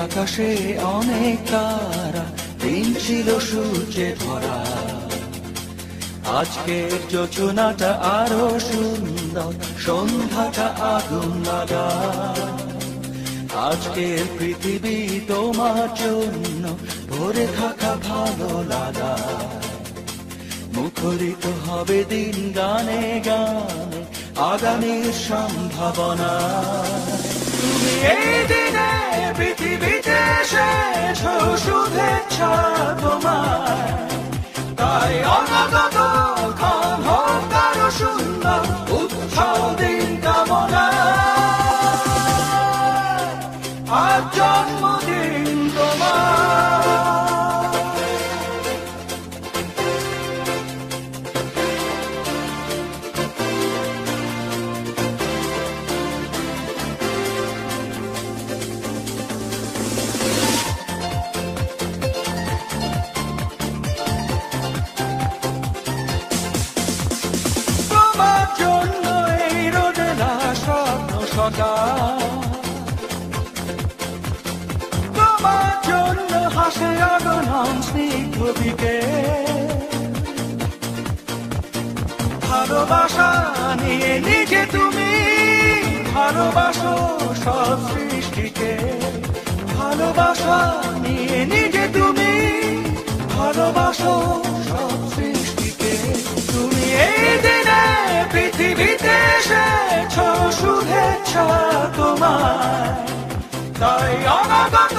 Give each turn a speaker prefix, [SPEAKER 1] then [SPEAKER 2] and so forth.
[SPEAKER 1] আকাশে অনেক তারা, দিন ছিল সূর্যে ভরা। আজকের যোজনাটা আরো সুন্দর, সন্ধ্যাটা আগুন লাগা। আজকের পৃথিবী তোমার জন্য ভরে থাকা ভালো লাগা। মুখরিত হবে দিন গানে গানে, আগামীর সম্ভাবনা। তুমি এই দিনে পৃথিবীতে এসেছো, শুভেচ্ছা তোমার। তাই অনাগত ক্ষণ হোক আরো সুন্দর, উৎসব দিন কামনা। আজ জন্মদিন তোমার। তোমার জন্য এই রোদেলা স্বপ্ন সকাল, তোমার জন্য হাসে আগমন স্নিগ্ধ বিকেল। ভালোবাসা নিয়ে নিজে তুমি ভালোবাসো সব সৃষ্টিকে। ভালোবাসা নিয়ে নিজে তুমি ভালোবাসো সব সৃষ্টিকে। তুমি এই দিনে পৃথিবীতে এসেছো, শুভেচ্ছা তোমার। তাই অনাগত